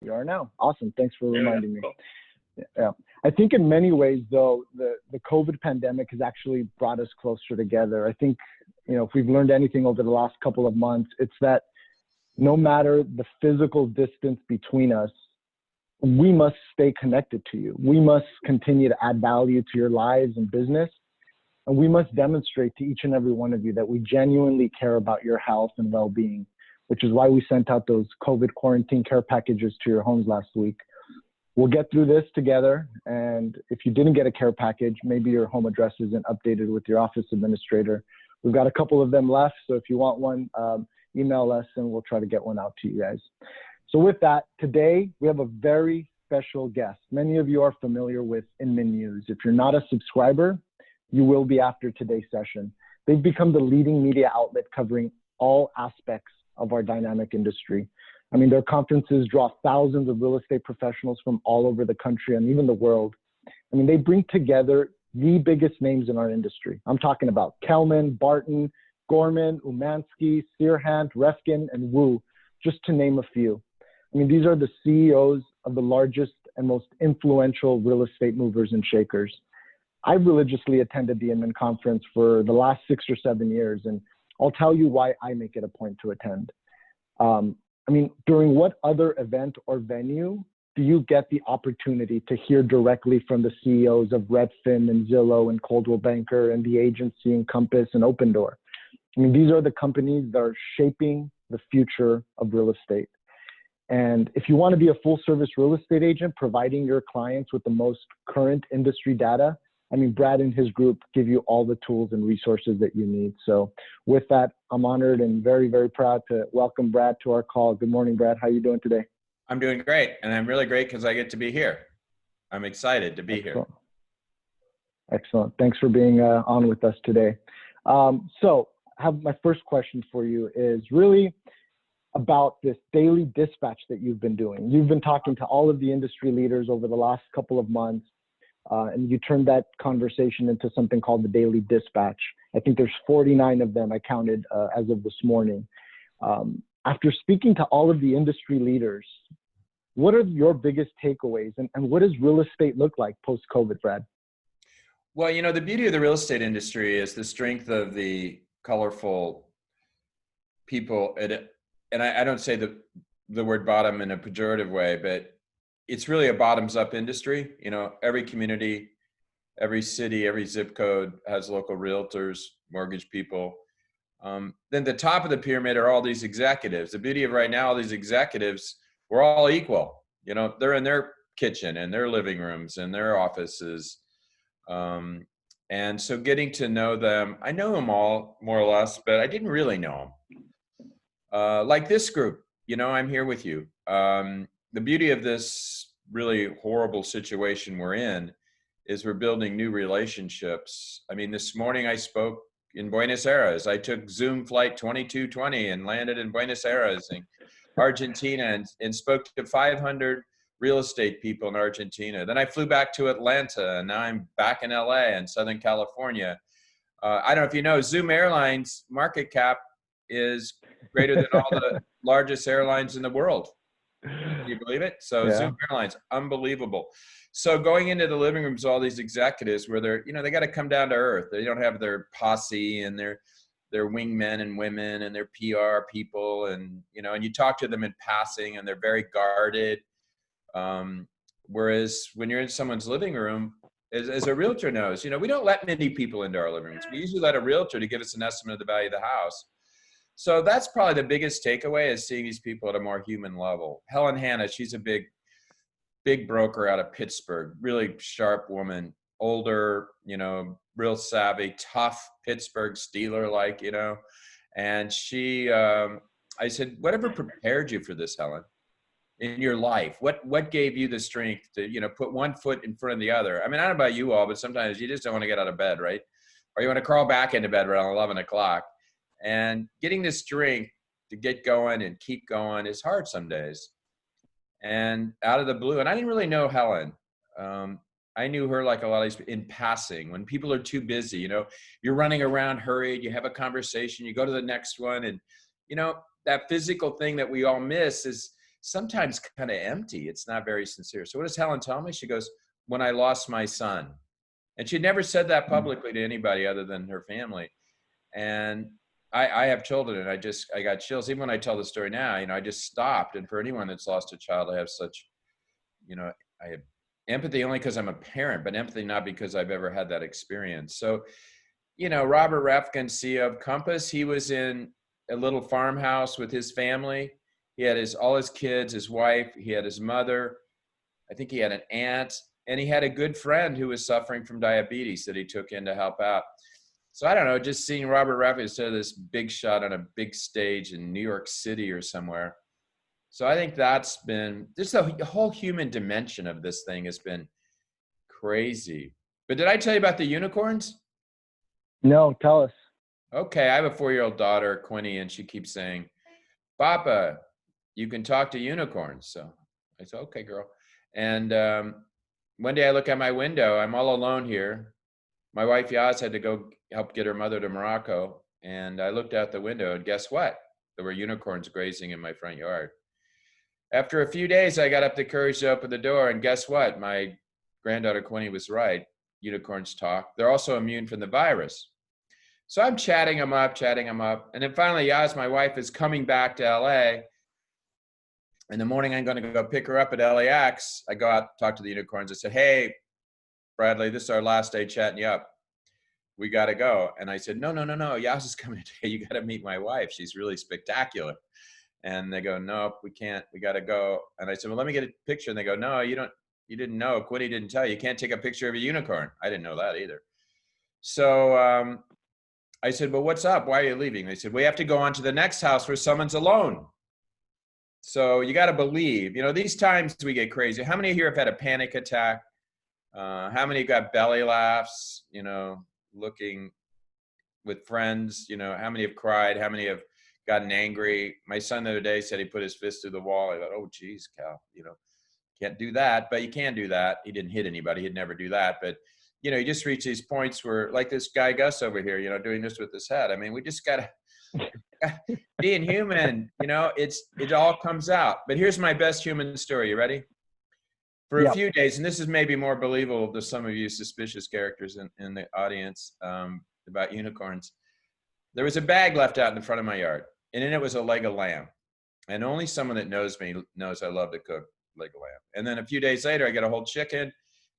We are now. Awesome. Thanks for There we go. reminding me. Cool. Yeah. I think in many ways, though, the COVID pandemic has actually brought us closer together. I think, if we've learned anything over the last couple of months, it's that no matter the physical distance between us, we must stay connected to you. We must continue to add value to your lives and business. And we must demonstrate to each and every one of you that we genuinely care about your health and well-being, which is why we sent out those COVID quarantine care packages to your homes last week. We'll get through this together. And if you didn't get a care package, maybe your home address isn't updated with your office administrator. We've got a couple of them left. So if you want one, email us and we'll try to get one out to you guys. So with that, today we have a very special guest. Many of you are familiar with Inman News. If you're not a subscriber, you will be after today's session. They've become the leading media outlet covering all aspects of our dynamic industry. I mean, their conferences draw thousands of real estate professionals from all over the country and even the world. I mean, they bring together the biggest names in our industry. I'm talking about Kelman, Barton, Gorman, Umansky, Sirhant, Refkin, and Wu, just to name a few. I mean, these are the CEOs of the largest and most influential real estate movers and shakers. I religiously attended the Inman conference for the last 6 or 7 years, and I'll tell you why I make it a point to attend. I mean, during what other event or venue do you get the opportunity to hear directly from the CEOs of Redfin and Zillow and Coldwell Banker and the agency Encompass and Open Door? I mean, these are the companies that are shaping the future of real estate. And if you want to be a full service real estate agent, providing your clients with the most current industry data, I mean, Brad and his group give you all the tools and resources that you need. So with that, I'm honored and very, very proud to welcome Brad to our call. Good morning, Brad. How are you doing today? I'm doing great. And I'm really great because I get to be here. I'm excited to be here. Excellent. Thanks for being on with us today. So I have my first question for you is really about this daily dispatch that you've been doing. You've been talking to all of the industry leaders over the last couple of months. And you turned that conversation into something called the Daily Dispatch. I think there's 49 of them I counted as of this morning. After speaking to all of the industry leaders, what are your biggest takeaways and what does real estate look like post-COVID, Brad? Well, the beauty of the real estate industry is the strength of the colorful people. And I don't say the word bottom in a pejorative way, but it's really a bottoms-up industry. Every community, every city, every zip code has local realtors, mortgage people. Then the top of the pyramid are all these executives. The beauty of right now, all these executives, we're all equal. They're in their kitchen and their living rooms and their offices. And so getting to know them, I know them all more or less, but I didn't really know them. Like this group, I'm here with you. The beauty of this really horrible situation we're in is we're building new relationships. I mean, this morning I spoke in Buenos Aires. I took Zoom flight 2220 and landed in Buenos Aires in Argentina and spoke to 500 real estate people in Argentina. Then I flew back to Atlanta and now I'm back in LA and Southern California. I don't know if you know, Zoom Airlines market cap is greater than all the largest airlines in the world. Can you believe it? So yeah. Zoom Airlines, unbelievable. So going into the living rooms, all these executives where they're, they got to come down to earth. They don't have their posse and their wingmen and women and their PR people. And, and you talk to them in passing and they're very guarded. Whereas when you're in someone's living room, as a realtor knows, we don't let many people into our living rooms. We usually let a realtor to give us an estimate of the value of the house. So that's probably the biggest takeaway is seeing these people at a more human level. Helen Hanna, she's a big broker out of Pittsburgh, really sharp woman, older, real savvy, tough Pittsburgh Steeler-like, and she, I said, whatever prepared you for this, Helen, in your life? What gave you the strength to, put one foot in front of the other? I mean, I don't know about you all, but sometimes you just don't want to get out of bed, right? Or you want to crawl back into bed around 11 o'clock. And getting the strength to get going and keep going is hard some days. And out of the blue, and I didn't really know Helen. I knew her like a lot of these in passing. When people are too busy, you're running around hurried, you have a conversation, you go to the next one. And, that physical thing that we all miss is sometimes kind of empty. It's not very sincere. So what does Helen tell me? She goes, when I lost my son. And she never said that publicly to anybody other than her family. And I have children, and I got chills. Even when I tell the story now, I just stopped. And for anyone that's lost a child, I have such, I have empathy only because I'm a parent, but empathy not because I've ever had that experience. So, Robert Refkin, CEO of Compass, he was in a little farmhouse with his family. He had all his kids, his wife, he had his mother. I think he had an aunt, and he had a good friend who was suffering from diabetes that he took in to help out. So I don't know, just seeing Robert Redford instead of this big shot on a big stage in New York City or somewhere. So I think that's been, just the whole human dimension of this thing has been crazy. But did I tell you about the unicorns? No, tell us. Okay, I have a 4-year-old daughter, Quinny, and she keeps saying, Papa, you can talk to unicorns. So I said, okay, girl. And one day I look out my window, I'm all alone here. My wife Yaz had to go help get her mother to Morocco. And I looked out the window, and guess what? There were unicorns grazing in my front yard. After a few days, I got up the courage to open the door, and guess what? My granddaughter Quinny was right. Unicorns talk. They're also immune from the virus. So I'm chatting them up. And then finally, Yaz, my wife, is coming back to LA. In the morning, I'm going to go pick her up at LAX. I go out, talk to the unicorns. I said, hey, Bradley, this is our last day chatting you up. We got to go. And I said, no. Yaz is coming today. You got to meet my wife. She's really spectacular. And they go, nope, we can't. We got to go. And I said, well, let me get a picture. And they go, no, you didn't know. Quinny didn't tell you. You can't take a picture of a unicorn. I didn't know that either. So I said, well, what's up? Why are you leaving? They said, we have to go on to the next house where someone's alone. So you got to believe, these times we get crazy. How many of you have had a panic attack? How many got belly laughs, looking with friends? How many have cried? How many have gotten angry? My son the other day said he put his fist through the wall. I thought, oh, geez, Cal, can't do that, but you can do that. He didn't hit anybody. He'd never do that. But, you just reach these points where, like this guy Gus over here, doing this with his head. I mean, we just got to, being human, it all comes out. But here's my best human story. You ready? For a few days, and this is maybe more believable to some of you suspicious characters in the audience about unicorns. There was a bag left out in the front of my yard, and in it was a leg of lamb. And only someone that knows me knows I love to cook leg of lamb. And then a few days later, I get a whole chicken.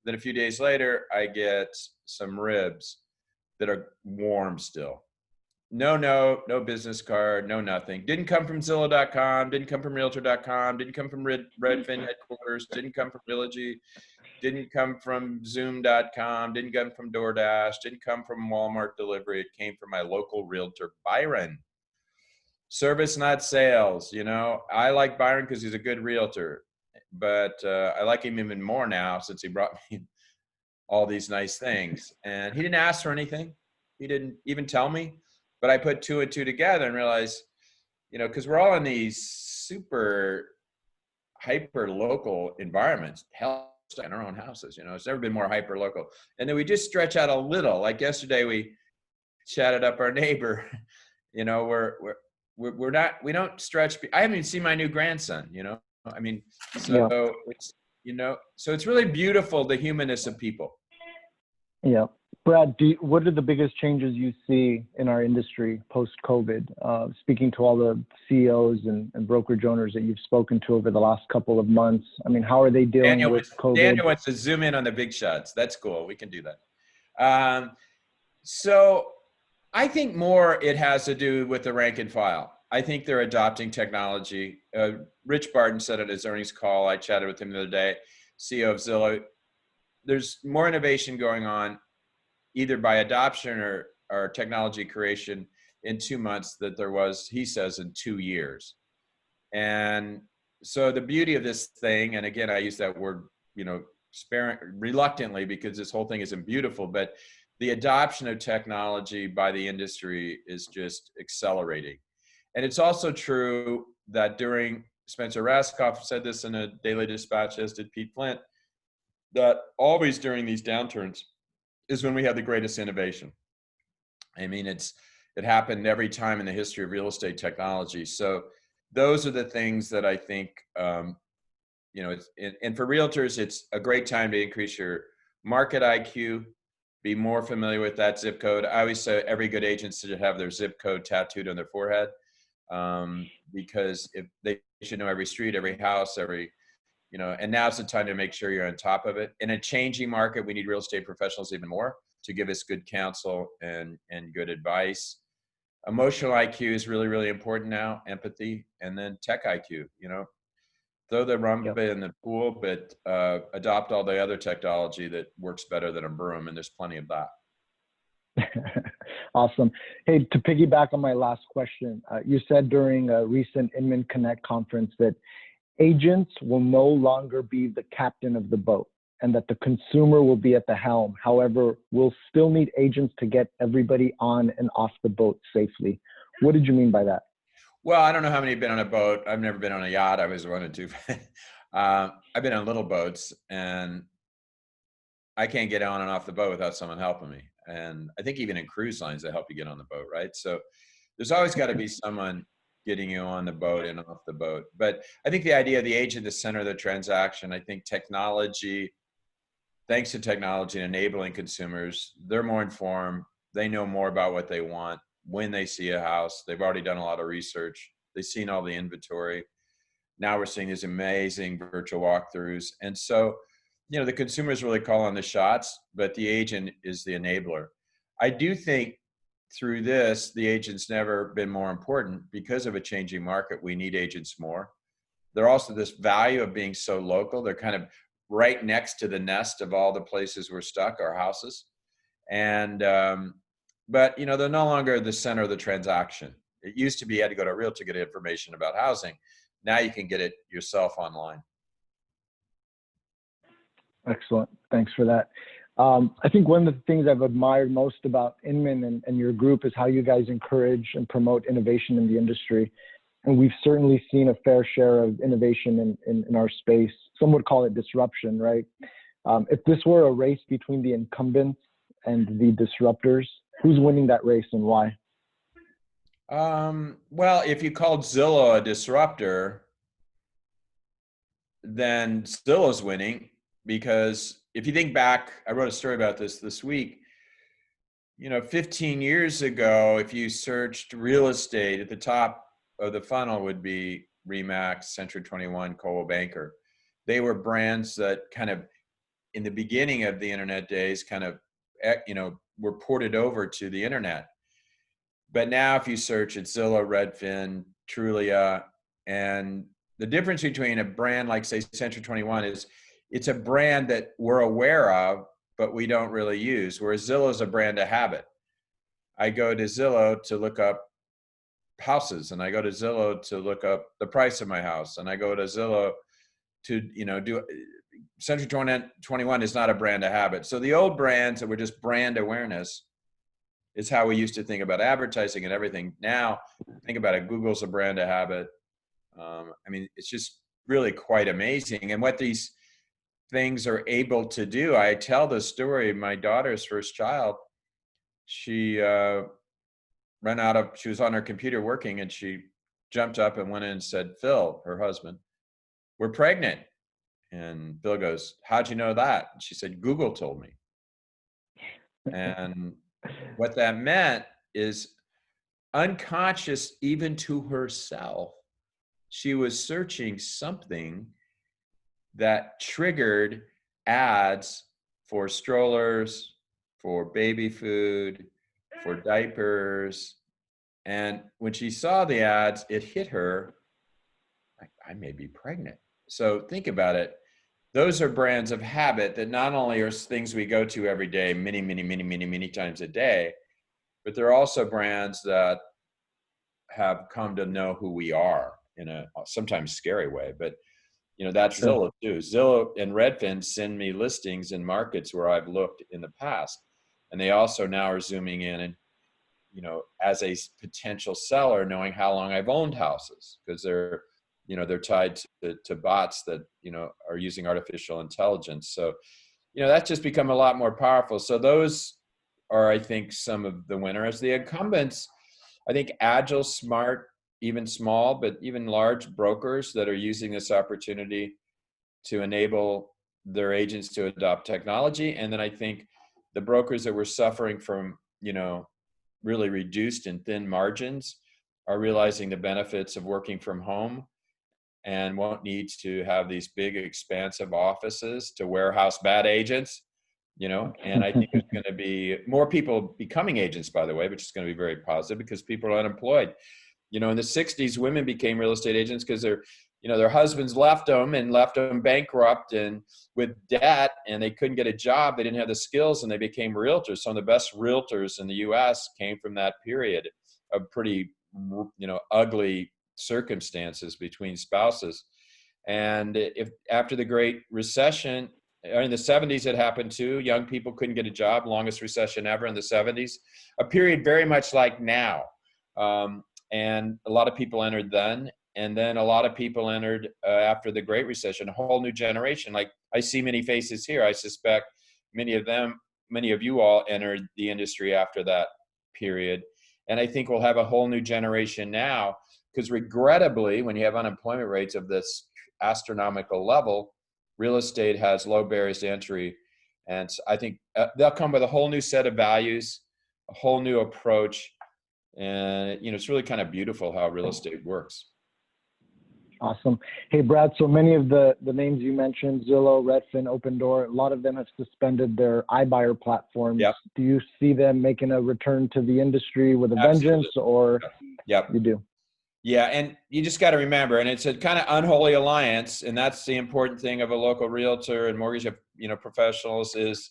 Then a few days later, I get some ribs that are warm still. No business card, no nothing. Didn't come from Zillow.com, didn't come from Realtor.com, didn't come from Redfin headquarters, didn't come from Realogy, didn't come from Zoom.com, didn't come from DoorDash, didn't come from Walmart delivery. It came from my local realtor, Byron. Service, not sales. I like Byron because he's a good realtor, but I like him even more now since he brought me all these nice things. And he didn't ask for anything. He didn't even tell me. But I put 2 and 2 together and realized, because we're all in these super hyper local environments, hell, in our own houses, it's never been more hyper local. And then we just stretch out a little. Like yesterday, we chatted up our neighbor. We don't stretch. I haven't even seen my new grandson. I mean, so it's so it's really beautiful, the humanness of people. Yeah. Brad, what are the biggest changes you see in our industry post-COVID? Speaking to all the CEOs and brokerage owners that you've spoken to over the last couple of months, I mean, how are they dealing with COVID? Daniel wants to zoom in on the big shots. That's cool. We can do that. So I think more it has to do with the rank and file. I think they're adopting technology. Rich Barton said at his earnings call, I chatted with him the other day, CEO of Zillow, there's more innovation going on either by adoption or technology creation in 2 months that there was, he says, in 2 years. And so the beauty of this thing, and again, I use that word, reluctantly because this whole thing isn't beautiful, but the adoption of technology by the industry is just accelerating. And it's also true that Spencer Raskoff said this in a Daily Dispatch, as did Pete Flint, that always during these downturns is when we have the greatest innovation. I mean, it happened every time in the history of real estate technology. So those are the things that I think, you know, and for realtors, it's a great time to increase your market IQ, be more familiar with that zip code. I always say every good agent should have their zip code tattooed on their forehead, because if they should know every street, every house, every, you know, and now's the time to make sure you're on top of it. In a changing market, we need real estate professionals even more to give us good counsel and good advice. Emotional IQ is really, really important now, empathy, and then tech IQ, you know, throw the Yep. rumba in the pool, but adopt all the other technology that works better than a broom, and there's plenty of that. Awesome. Hey, to piggyback on my last question, you said during a recent Inman Connect conference that agents will no longer be the captain of the boat and that the consumer will be at the helm. However, we'll still need agents to get everybody on and off the boat safely. What did you mean by that? Well, I don't know how many have been on a boat. I've never been on a yacht. I was wanted to. I've been on little boats, and I can't get on and off the boat without someone helping me. And I think even in cruise lines, they help you get on the boat, right? So there's always got to be someone getting you on the boat and off the boat. But I think the idea of the agent, the center of the transaction, I think technology, thanks to technology and enabling consumers, they're more informed. They know more about what they want when they see a house. They've already done a lot of research. They've seen all the inventory. Now we're seeing these amazing virtual walkthroughs. And so, you know, the consumers really call on the shots, but the agent is the enabler. I do think through this, the agent's never been more important because of a changing market. We need agents more. They're also this value of being so local. They're kind of right next to the nest of all the places we're stuck, our houses. And, but, you know, they're no longer the center of the transaction. It used to be you had to go to a realtor to get information about housing. Now you can get it yourself online. Excellent. Thanks for that. I think one of the things I've admired most about Inman and your group is how you guys encourage and promote innovation in the industry. And we've certainly seen a fair share of innovation in our space. Some would call it disruption, right? If this were a race between the incumbents and the disruptors, who's winning that race and why? Well, if you called Zillow a disruptor, then Zillow's winning, because if you think back, I wrote a story about this week. You know, 15 years ago, if you searched real estate, at the top of the funnel would be Remax, Century 21, Coldwell Banker. They were brands that kind of, in the beginning of the internet days, kind of, you know, were ported over to the internet. But now if you search, it's Zillow, Redfin, Trulia, and the difference between a brand like, say, Century 21 is it's a brand that we're aware of, but we don't really use, whereas Zillow is a brand of habit. I go to Zillow to look up houses, and I go to Zillow to look up the price of my house, and I go to Zillow to, you know, do. Century 21 is not a brand of habit. So the old brands that were just brand awareness is how we used to think about advertising and everything. Now, think about it. Google's a brand of habit. I mean, it's just really quite amazing. And what these things are able to do, I tell the story, my daughter's first child, she she was on her computer working, and she jumped up and went in and said, Phil, her husband, we're pregnant. And Bill goes, how'd you know that? And she said, Google told me. And what that meant is, unconscious even to herself, she was searching something that triggered ads for strollers, for baby food, for diapers. And when she saw the ads, it hit her, I may be pregnant. So think about it. Those are brands of habit that not only are things we go to every day, many times a day, but they're also brands that have come to know who we are in a sometimes scary way. But you know, that's Sure. Zillow too. Zillow and Redfin send me listings in markets where I've looked in the past, and they also now are zooming in and, you know, as a potential seller, knowing how long I've owned houses, because they're, you know, they're tied to bots that, you know, are using artificial intelligence. So, you know, that's just become a lot more powerful. So those are, I think, some of the winners. The incumbents, I think, agile, smart, even small, but even large brokers that are using this opportunity to enable their agents to adopt technology. And then I think the brokers that were suffering from, really reduced and thin margins are realizing the benefits of working from home and won't need to have these big expansive offices to warehouse bad agents, and I think there's going to be more people becoming agents, by the way, which is going to be very positive because people are unemployed. In the 60s, women became real estate agents because their husbands left them bankrupt and with debt, and they couldn't get a job. They didn't have the skills, and they became realtors. Some of the best realtors in the U.S. came from that period of pretty, ugly circumstances between spouses. And if after the Great Recession, in the 70s, it happened too. Young people couldn't get a job, longest recession ever in the 70s, a period very much like now. And a lot of people entered then. And then a lot of people entered after the Great Recession, a whole new generation. Like I see many faces here. I suspect many of you all entered the industry after that period. And I think we'll have a whole new generation now, because regrettably, when you have unemployment rates of this astronomical level, real estate has low barriers to entry. And so I think they'll come with a whole new set of values, a whole new approach. And, it's really kind of beautiful how real estate works. Awesome. Hey, Brad, so many of the names you mentioned, Zillow, Redfin, Opendoor, a lot of them have suspended their iBuyer platforms. Yep. Do you see them making a return to the industry with a Absolutely. vengeance, or Yep. you do? Yeah, and you just got to remember, and it's a kind of unholy alliance, and that's the important thing of a local realtor and mortgage, professionals is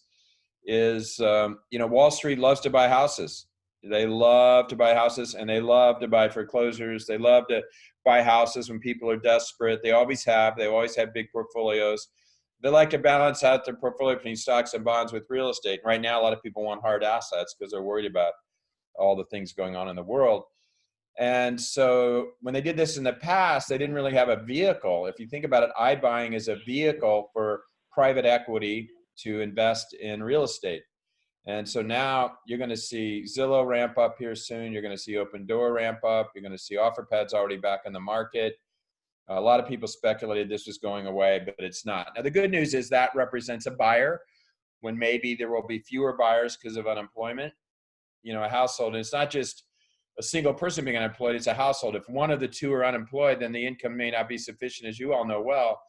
Wall Street loves to buy houses. They love to buy houses, and they love to buy foreclosures. They love to buy houses when people are desperate. They always have. They always have big portfolios. They like to balance out their portfolio between stocks and bonds with real estate. Right now, a lot of people want hard assets because they're worried about all the things going on in the world. And so when they did this in the past, they didn't really have a vehicle. If you think about it, iBuying is a vehicle for private equity to invest in real estate. And so now you're going to see Zillow ramp up here soon. You're going to see Opendoor ramp up. You're going to see OfferPad's already back in the market. A lot of people speculated this was going away, but it's not. Now, the good news is that represents a buyer when maybe there will be fewer buyers because of unemployment. A household, and it's not just a single person being unemployed, it's a household. If one of the two are unemployed, then the income may not be sufficient, as you all know well,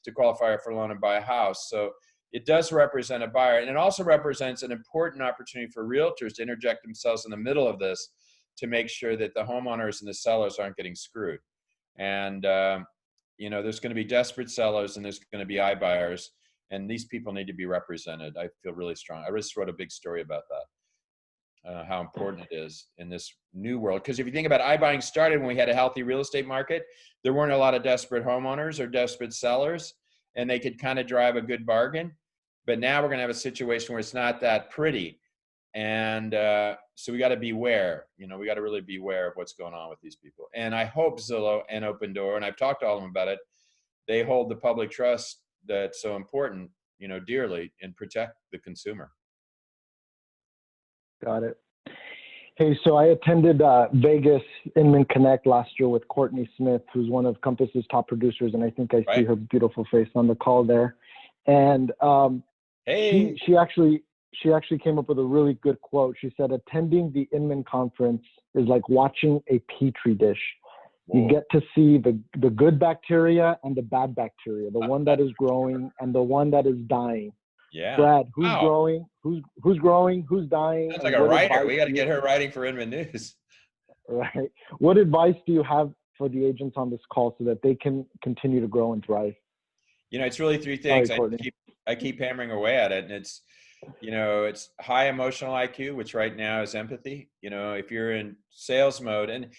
to qualify for a loan and buy a house. So it does represent a buyer, and it also represents an important opportunity for realtors to interject themselves in the middle of this to make sure that the homeowners and the sellers aren't getting screwed. And there's going to be desperate sellers and there's going to be iBuyers, and these people need to be represented. I feel really strong. I just wrote a big story about that, how important it is in this new world. Because if you think about it, iBuying started when we had a healthy real estate market. There weren't a lot of desperate homeowners or desperate sellers, and they could kind of drive a good bargain. But now we're going to have a situation where it's not that pretty. And so we got to beware. We got to really beware of what's going on with these people. And I hope Zillow and Opendoor, and I've talked to all of them about it, they hold the public trust that's so important, dearly, and protect the consumer. Got it. Hey, so I attended Vegas Inman Connect last year with Courtney Smith, who's one of Compass's top producers, and I think I see her beautiful face on the call there. And hey, she actually came up with a really good quote. She said, "Attending the Inman conference is like watching a petri dish. Whoa. You get to see the good bacteria and the bad bacteria, the one that is growing and the one that is dying." Yeah. Brad, who's growing? Who's growing? Who's dying? That's like a writer. We got to get her writing for Inman News. Right. What advice do you have for the agents on this call so that they can continue to grow and thrive? It's really three things. Sorry, I keep hammering away at it, and it's, it's high emotional IQ, which right now is empathy. If you're in sales mode, and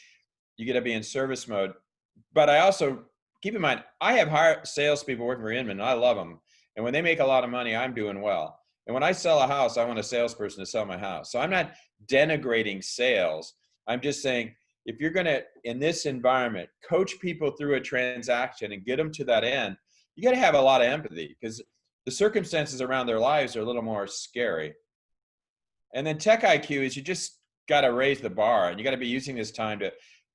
you got to be in service mode. But I also keep in mind, I have hired salespeople working for Inman, and I love them. And when they make a lot of money, I'm doing well. And when I sell a house, I want a salesperson to sell my house. So I'm not denigrating sales. I'm just saying, if you're going to, in this environment, coach people through a transaction and get them to that end, you got to have a lot of empathy, because the circumstances around their lives are a little more scary. And then tech IQ is you just got to raise the bar, and you got to be using this time to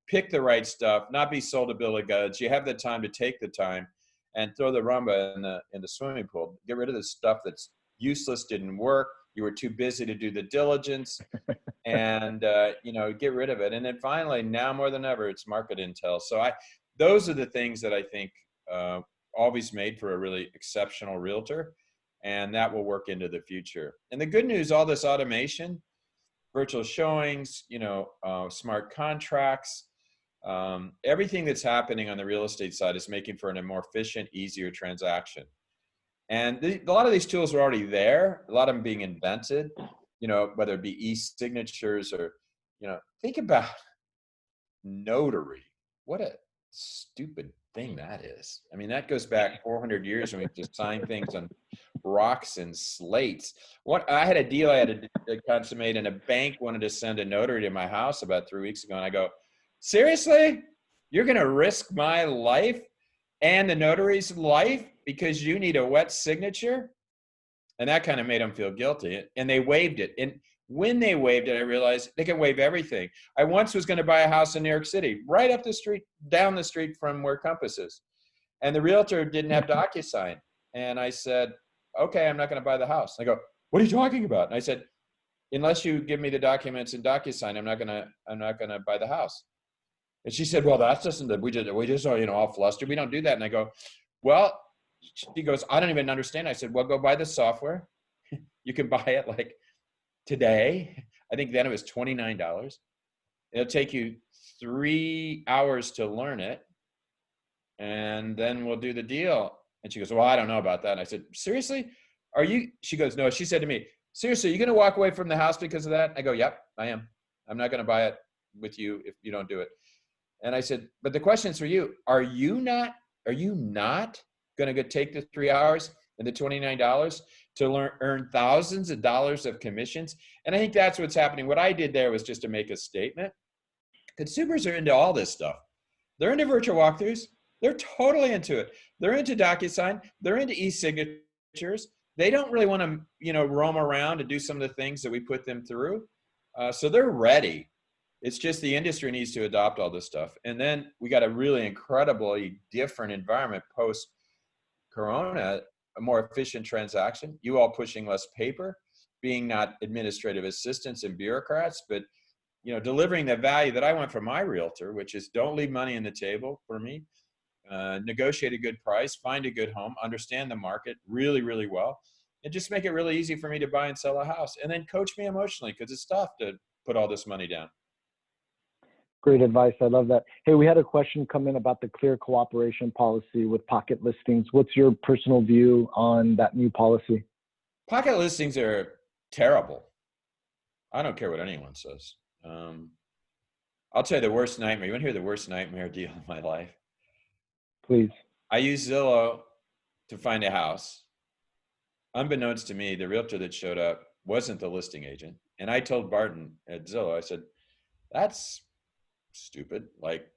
pick the right stuff, not be sold a bill of goods. You have the time to take the time and throw the rumba in the swimming pool. Get rid of the stuff that's useless, didn't work. You were too busy to do the diligence, and get rid of it. And then finally, now more than ever, it's market intel. So those are the things that I think always made for a really exceptional realtor, and that will work into the future. And the good news, all this automation, virtual showings, smart contracts, everything that's happening on the real estate side is making for a more efficient, easier transaction. And a lot of these tools are already there, a lot of them being invented, whether it be e-signatures or, think about notary. What a stupid thing that is. I mean, that goes back 400 years when we just sign things on rocks and slates. I had a deal I had to consummate, and a bank wanted to send a notary to my house about 3 weeks ago. And I go, seriously? You're going to risk my life and the notary's life because you need a wet signature? And that kind of made them feel guilty. And they waived it. And when they waived it, I realized they can waive everything. I once was going to buy a house in New York City, right up the street, down the street from where Compass is. And the realtor didn't have DocuSign. And I said, okay, I'm not going to buy the house. And I go, what are you talking about? And I said, unless you give me the documents in DocuSign, I'm not going to buy the house. And she said, well, that's just, we just are, all flustered. We don't do that. And I go, well, she goes, I don't even understand. I said, well, go buy the software. You can buy it like today. I think then it was $29. It'll take you 3 hours to learn it. And then we'll do the deal. And she goes, well, I don't know about that. And I said, seriously? She goes, no, she said to me, seriously, are you going to walk away from the house because of that? I go, yep, I am. I'm not going to buy it with you if you don't do it. And I said, but the question is for you. Are you not going to take the 3 hours and the $29 to earn thousands of dollars of commissions? And I think that's what's happening. What I did there was just to make a statement. Consumers are into all this stuff. They're into virtual walkthroughs. They're totally into it. They're into DocuSign. They're into e-signatures. They don't really want to, roam around and do some of the things that we put them through. So they're ready. It's just the industry needs to adopt all this stuff. And then we got a really incredibly different environment post-corona, a more efficient transaction. You all pushing less paper, being not administrative assistants and bureaucrats, but delivering the value that I want from my realtor, which is don't leave money on the table for me. Negotiate a good price, find a good home, understand the market really, really well, and just make it really easy for me to buy and sell a house. And then coach me emotionally, because it's tough to put all this money down. Great advice. I love that. Hey, we had a question come in about the clear cooperation policy with pocket listings. What's your personal view on that new policy? Pocket listings are terrible. I don't care what anyone says. I'll tell you the worst nightmare. You want to hear the worst nightmare deal in my life? Please. I used Zillow to find a house. Unbeknownst to me, the realtor that showed up wasn't the listing agent. And I told Barton at Zillow, I said, that's stupid. Like,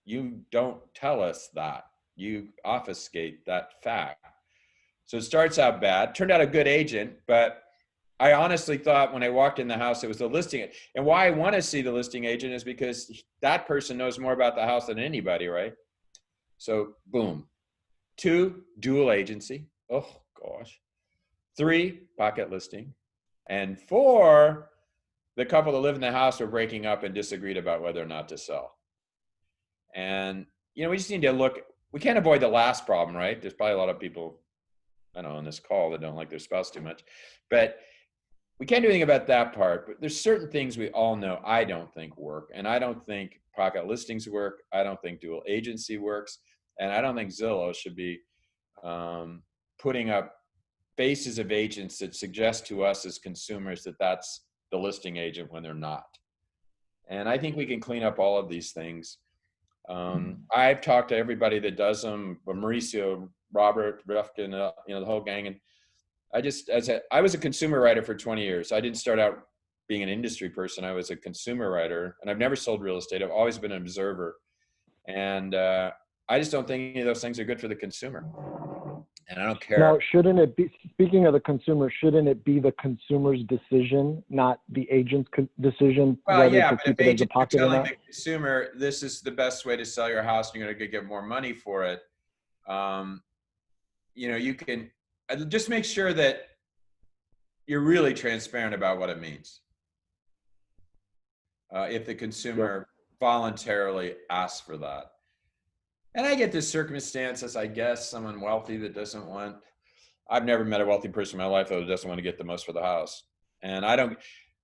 you don't tell us that. You obfuscate that fact. So it starts out bad. Turned out a good agent, but I honestly thought when I walked in the house, it was the listing. And why I want to see the listing agent is because that person knows more about the house than anybody, right? So boom. 2, dual agency. Oh gosh. 3, pocket listing. And 4, the couple that live in the house were breaking up and disagreed about whether or not to sell. And, we just need to look, we can't avoid the last problem, right? There's probably a lot of people, I know, on this call that don't like their spouse too much, but we can't do anything about that part. But there's certain things we all know I don't think work. And I don't think pocket listings work. I don't think dual agency works. And I don't think Zillow should be putting up faces of agents that suggest to us as consumers that that's the listing agent when they're not. And I think we can clean up all of these things. I've talked to everybody that does them, Mauricio, Robert, Rufkin, the whole gang. And I was a consumer writer for 20 years. I didn't start out being an industry person. I was a consumer writer, and I've never sold real estate. I've always been an observer. And I just don't think any of those things are good for the consumer. And I don't care. Now, shouldn't it be, speaking of the consumer, shouldn't it be the consumer's decision, not the agent's decision, Well, whether yeah, to but if keep it as a agents are pocket or telling not? the consumer this is the best way to sell your house and you're going to get more money for it, um, you can just make sure that you're really transparent about what it means. If the consumer voluntarily asks for that. And I get this circumstances, I guess, someone wealthy that doesn't want, I've never met a wealthy person in my life that doesn't want to get the most for the house. And I don't,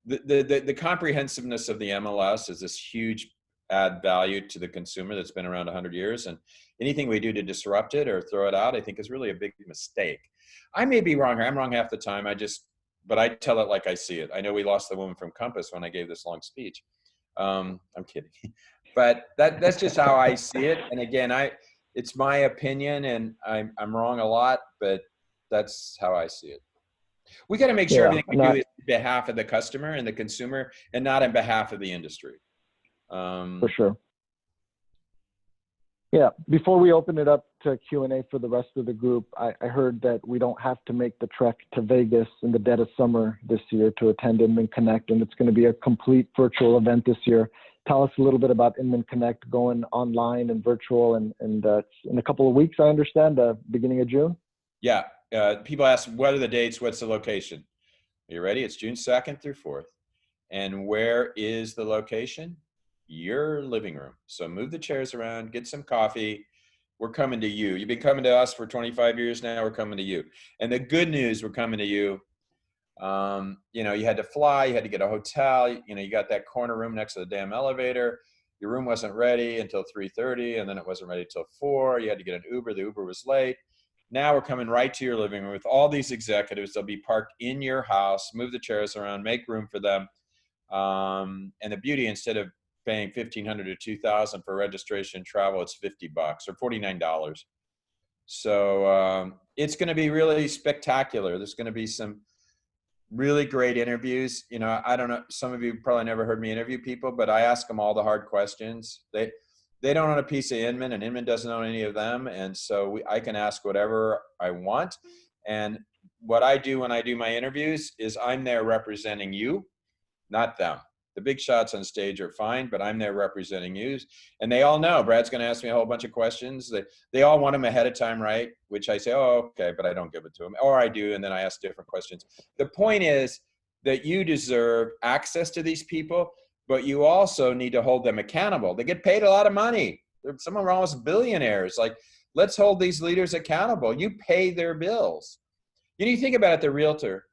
the comprehensiveness of the MLS is this huge add value to the consumer that's been around 100 years. And anything we do to disrupt it or throw it out, I think is really a big mistake. I may be wrong. I'm wrong half the time. But I tell it like I see it. I know we lost the woman from Compass when I gave this long speech. I'm kidding. But that's just how I see it. And again, it's my opinion and I'm wrong a lot, but that's how I see it. We got to make sure everything we do is on behalf of the customer and the consumer and not on behalf of the industry. For sure. Yeah. Before we open it up to Q&A for the rest of the group, I heard that we don't have to make the trek to Vegas in the dead of summer this year to attend Inman Connect, and it's going to be a complete virtual event this year. Tell us a little bit about Inman Connect going online and virtual, and it's in a couple of weeks, I understand, beginning of June? Yeah. People ask, what are the dates? What's the location? Are you ready? It's June 2nd through 4th. And where is the location? Your living room. So move the chairs around, get some coffee. We're coming to you. You've been coming to us for 25 years now. We're coming to you. And the good news, we're coming to you. You had to fly, you had to get a hotel, you got that corner room next to the damn elevator. Your room wasn't ready until 3:30, and then it wasn't ready till 4. You had to get an Uber. The Uber was late. Now we're coming right to your living room with all these executives. They'll be parked in your house. Move the chairs around, make room for them. And the beauty, instead of paying $1,500 to $2,000 for registration and travel, it's $50 or $49. So it's going to be really spectacular. There's going to be some really great interviews. I don't know, some of you probably never heard me interview people, but I ask them all the hard questions. They don't own a piece of Inman, and Inman doesn't own any of them. And so I can ask whatever I want. And what I do when I do my interviews is I'm there representing you, not them. The big shots on stage are fine, but I'm there representing you. And they all know Brad's going to ask me a whole bunch of questions. They all want them ahead of time, right? Which I say, oh, okay, but I don't give it to them. Or I do, and then I ask different questions. The point is that you deserve access to these people, but you also need to hold them accountable. They get paid a lot of money. Some of them are almost billionaires. Like, let's hold these leaders accountable. You pay their bills. You think about it, the realtor,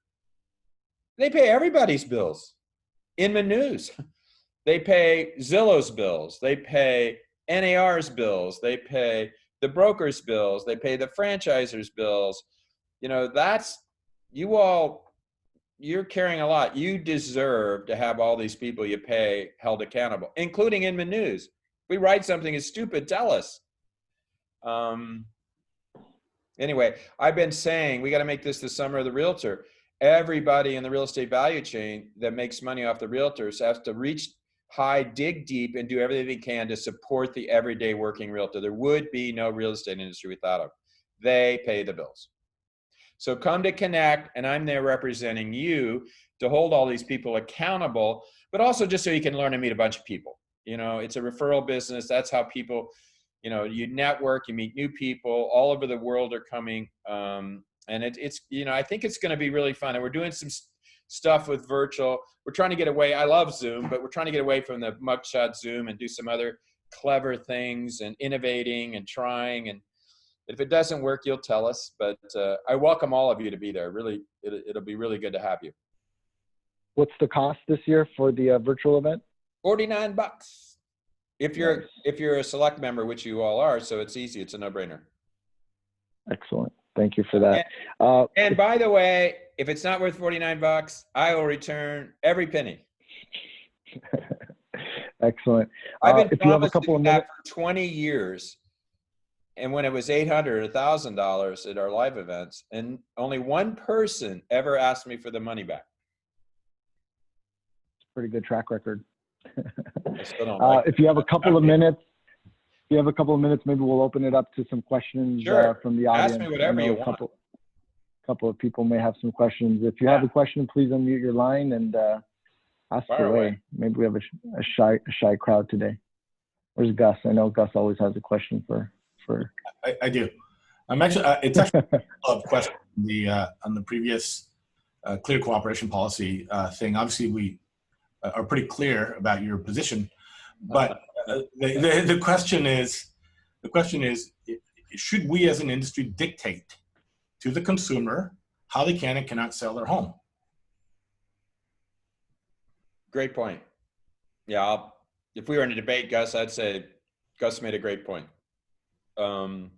they pay everybody's bills. Inman News, they pay Zillow's bills, they pay NAR's bills, they pay the broker's bills, they pay the franchisor's bills. That's, you're carrying a lot. You deserve to have all these people you pay held accountable, including Inman News. If we write something is stupid, tell us. Anyway, I've been saying we got to make this the summer of the realtor. Everybody in the real estate value chain that makes money off the realtors has to reach high, dig deep, and do everything they can to support the everyday working realtor. There would be no real estate industry without them. They pay the bills. So come to Connect, and I'm there representing you to hold all these people accountable, but also just so you can learn and meet a bunch of people. It's a referral business. That's how people, you network, you meet new people all over the world are coming. And it's I think it's going to be really fun. And we're doing some stuff with virtual. We're trying to get away. I love Zoom, but we're trying to get away from the mugshot Zoom and do some other clever things and innovating and trying. And if it doesn't work, you'll tell us. But I welcome all of you to be there. Really, it'll be really good to have you. What's the cost this year for the virtual event? $49. If you're a select member, which you all are, so it's easy. It's a no-brainer. Excellent. Thank you for that. And by the way, if it's not worth $49, I will return every penny. Excellent. I've been if you have a couple of minutes for 20 years, and when it was $800, $1,000 at our live events, and only one person ever asked me for the money back. Pretty good track record. I still don't like if you have a couple of minutes, you have a couple of minutes, maybe we'll open it up to some questions Sure. from the Ask audience. me whatever I know you a want. couple of people may have some questions. If you have a question, please unmute your line and ask Fire away. away. Maybe we have a shy crowd today. Where's Gus? I know Gus always has a question for. I do. I'm actually. It's actually a follow-up question on the previous clear cooperation policy thing. Obviously, we are pretty clear about your position, but the question is, should we as an industry dictate to the consumer how they can and cannot sell their home? Great point. Yeah, if we were in a debate, Gus, I'd say Gus made a great point. I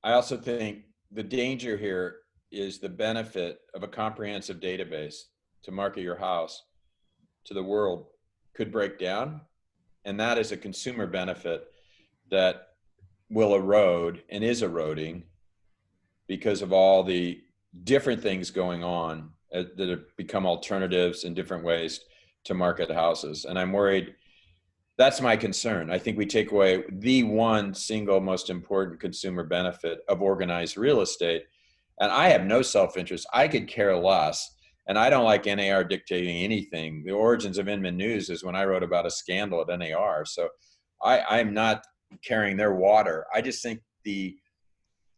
also think the danger here is the benefit of a comprehensive database to market your house to the world could break down. And that is a consumer benefit that will erode and is eroding because of all the different things going on that have become alternatives in different ways to market houses. And I'm worried, that's my concern. I think we take away the one single most important consumer benefit of organized real estate. And I have no self-interest. I could care less. And I don't like NAR dictating anything. The origins of Inman News is when I wrote about a scandal at NAR. So I'm not carrying their water. I just think the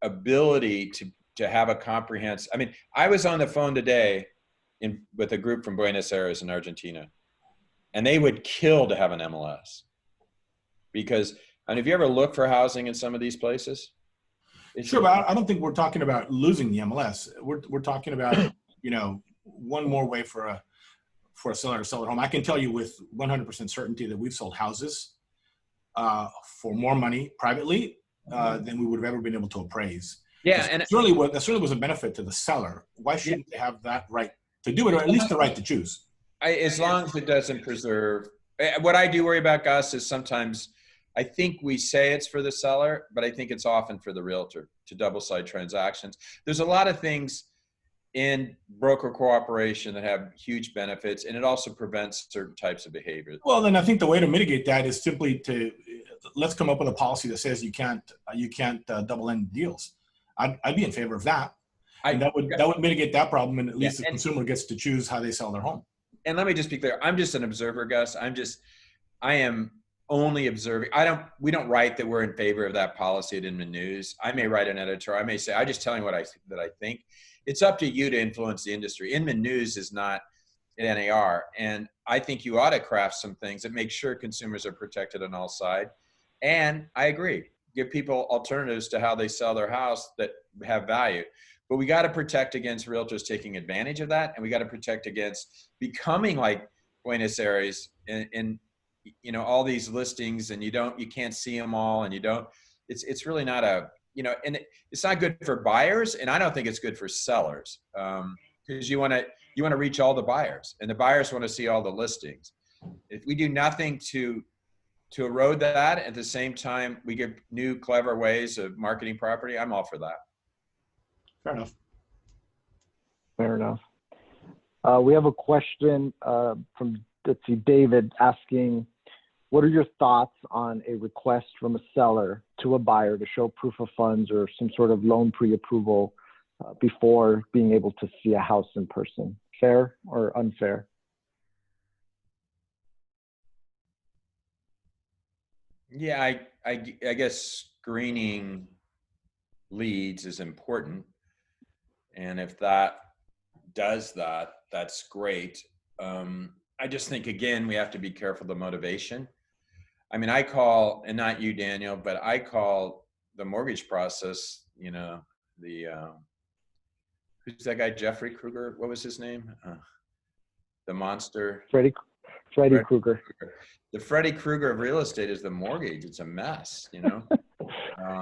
ability to have a comprehensive, I mean, I was on the phone today with a group from Buenos Aires in Argentina, and they would kill to have an MLS because, and have you ever looked for housing in some of these places? Sure, but I don't think we're talking about losing the MLS. We're talking about, one more way for a seller to sell their home. I can tell you with 100% certainty that we've sold houses for more money privately than we would have ever been able to appraise. Yeah, and that certainly was a benefit to the seller. Why shouldn't they have that right to do it, or at least the right to choose? As long as it doesn't preserve. What I do worry about, Gus, is sometimes I think we say it's for the seller, but I think it's often for the realtor to double-side transactions. There's a lot of things in broker cooperation that have huge benefits, and it also prevents certain types of behavior. Well, then I think the way to mitigate that is simply let's come up with a policy that says you can't double end deals. I'd be in favor of that. And that would mitigate that problem, and at least the consumer gets to choose how they sell their home. And let me just be clear. I'm just an observer, Gus. I am only observing. We don't write that we're in favor of that policy at Inman News. I may write an editor. I may say, I'm just telling what I think. It's up to you to influence the industry. Inman News is not at NAR. And I think you ought to craft some things that make sure consumers are protected on all sides. And I agree, give people alternatives to how they sell their house that have value. But we got to protect against realtors taking advantage of that. And we got to protect against becoming like Buenos Aires and all these listings, and you can't see them all, and it's really not and it's not good for buyers, and I don't think it's good for sellers, because you want to reach all the buyers, and the buyers want to see all the listings. If we do nothing to erode that, at the same time we give new clever ways of marketing property, I'm all for that. Fair enough. We have a question from David asking, what are your thoughts on a request from a seller to a buyer to show proof of funds or some sort of loan pre-approval before being able to see a house in person? Fair or unfair? Yeah, I guess screening leads is important. And if that does that, that's great. I just think, again, we have to be careful of the motivation. I mean, I call, and not you, Daniel, but I call the mortgage process, who's that guy, Jeffrey Kruger? What was his name? The monster. Freddy Krueger. The Freddy Krueger of real estate is the mortgage. It's a mess,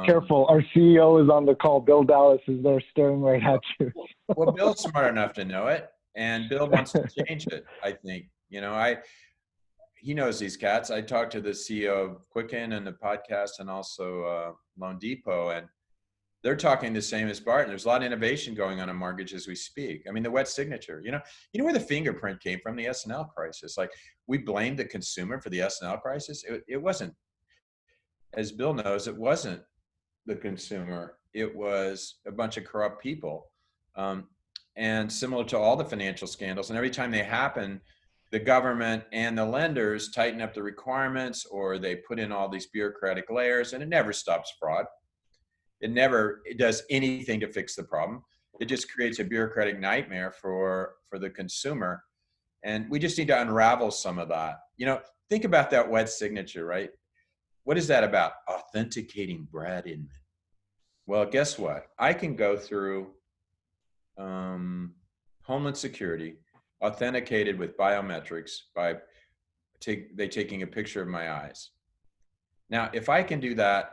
Careful, our CEO is on the call. Bill Dallas is there staring right at you. Well, Bill's smart enough to know it, and Bill wants to change it, I think. He knows these cats. I talked to the CEO of Quicken and the podcast, and also Loan Depot, and they're talking the same as Barton. There's a lot of innovation going on in mortgage as we speak. I mean, the wet signature, you know where the fingerprint came from? The S&L crisis. Like, we blamed the consumer for the S&L crisis. It wasn't as Bill knows, it wasn't the consumer. It was a bunch of corrupt people. And similar to all the financial scandals, and every time they happen, the government and the lenders tighten up the requirements, or they put in all these bureaucratic layers, and it never stops fraud. It does anything to fix the problem. It just creates a bureaucratic nightmare for the consumer. And we just need to unravel some of that. Think about that wet signature, right? What is that about? Authenticating Brad Inman. Well, guess what? I can go through Homeland Security, authenticated with biometrics by they taking a picture of my eyes. Now, if I can do that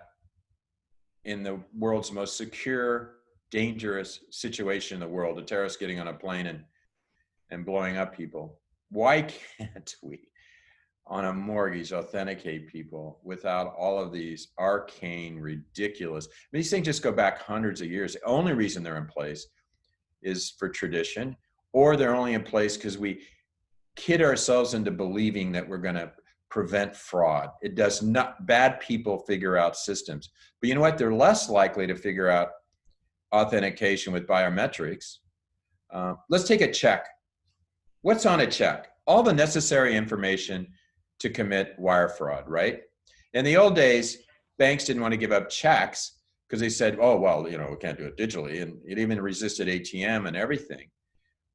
in the world's most secure, dangerous situation in the world, a terrorist getting on a plane and blowing up people, why can't we, on a mortgage, authenticate people without all of these arcane, ridiculous, these things just go back hundreds of years. The only reason they're in place is for tradition, or they're only in place because we kid ourselves into believing that we're going to prevent fraud. It does not. Bad people figure out systems, but you know what? They're less likely to figure out authentication with biometrics. Let's take a check. What's on a check? All the necessary information to commit wire fraud, right? In the old days, banks didn't want to give up checks because they said, oh, well, we can't do it digitally. And it even resisted ATM and everything.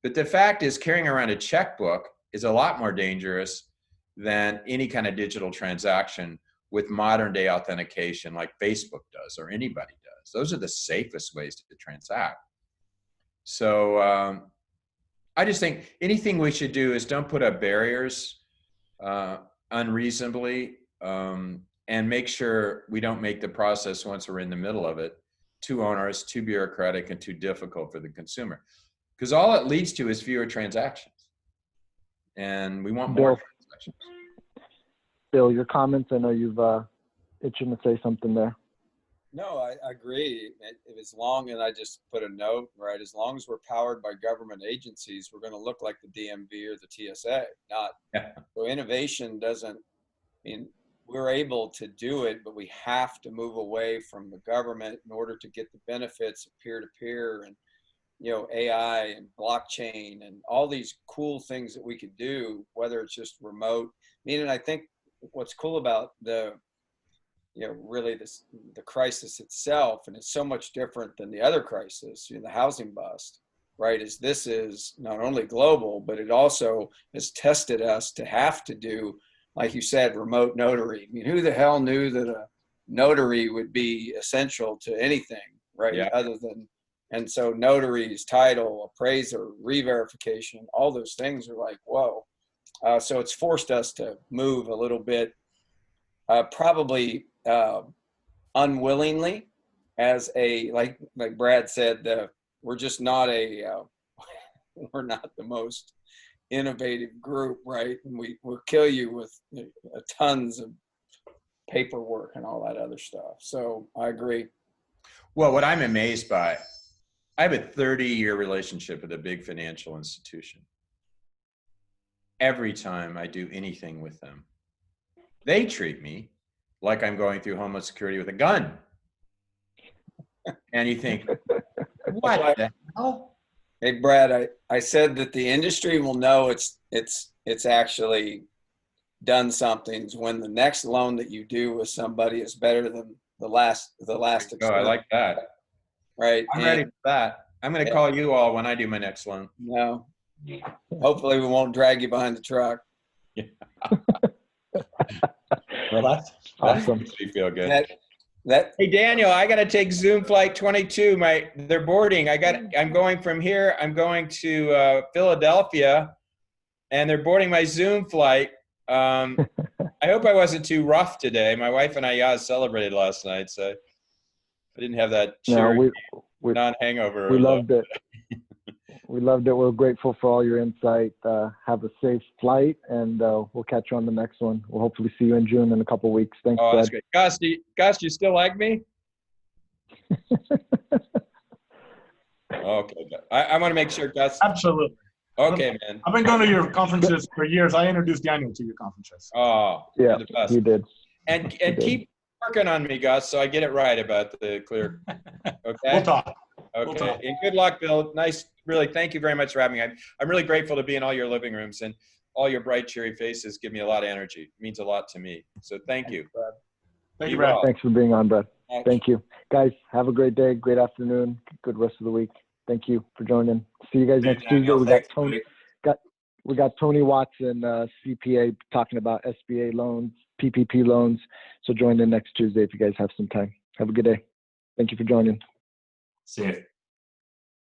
But the fact is, carrying around a checkbook is a lot more dangerous than any kind of digital transaction with modern day authentication like Facebook does or anybody does. Those are the safest ways to transact. So I just think anything we should do is don't put up barriers unreasonably, and make sure we don't make the process, once we're in the middle of it, too onerous, too bureaucratic, and too difficult for the consumer. Because all it leads to is fewer transactions. And we want more transactions. Bill, your comments, I know you've itching to say something there. No, I agree. As long, and I just put a note, right? As long as we're powered by government agencies, we're going to look like the DMV or the TSA. So innovation doesn't we're able to do it, but we have to move away from the government in order to get the benefits of peer-to-peer and AI and blockchain and all these cool things that we could do, whether it's just remote. And I think what's cool about really the crisis itself, and it's so much different than the other crisis, the housing bust, right? This is not only global, but it also has tested us to have to do, like you said, remote notary. Who the hell knew that a notary would be essential to anything, right? Yeah. And so notaries, title, appraiser, re-verification, all those things are like, whoa. So it's forced us to move a little bit, probably unwillingly, as like Brad said, we're just not we're not the most innovative group, right? And we'll kill you with tons of paperwork and all that other stuff. So I agree. Well, what I'm amazed by, I have a 30-year relationship with a big financial institution. Every time I do anything with them, they treat me like I'm going through Homeland Security with a gun. And you think, what the hell? Hey, Brad, I said that the industry will know it's actually done something when the next loan that you do with somebody is better than the last. Oh, I like that. Right. I'm ready for that. I'm going to call you all when I do my next loan. No. Hopefully we won't drag you behind the truck. Yeah. Well, that Awesome. makes me feel good. Hey, Daniel, I got to take Zoom flight 22. They're boarding. I'm going from here. I'm going to Philadelphia, and they're boarding my Zoom flight. I hope I wasn't too rough today. My wife and I celebrated last night, so I didn't have that non-hangover. We loved it. We loved it. We're grateful for all your insight. Have a safe flight, and we'll catch you on the next one. We'll hopefully see you in June in a couple of weeks. Thanks, Brad. That's great. Gus, you still like me? Okay. I want to make sure, Gus. Absolutely. Okay, man. I've been going to your conferences for years. I introduced Daniel to your conferences. Oh, yeah, you're the best. you did. And You did. keep working on me, Gus, so I get it right about the clear. Okay. We'll talk. Okay. We'll talk. And good luck, Bill. Nice. Really, thank you very much for having me. I'm really grateful to be in all your living rooms, and all your bright, cheery faces give me a lot of energy. It means a lot to me. So thank you. Thank you, Brad. well. Thanks for being on, Brad. Thanks. Thank you. Guys, have a great day, great afternoon, good rest of the week. Thank you for joining. See you guys next Tuesday. We got Tony Watson, CPA, talking about SBA loans, PPP loans. So join in next Tuesday if you guys have some time. Have a good day. Thank you for joining. See you.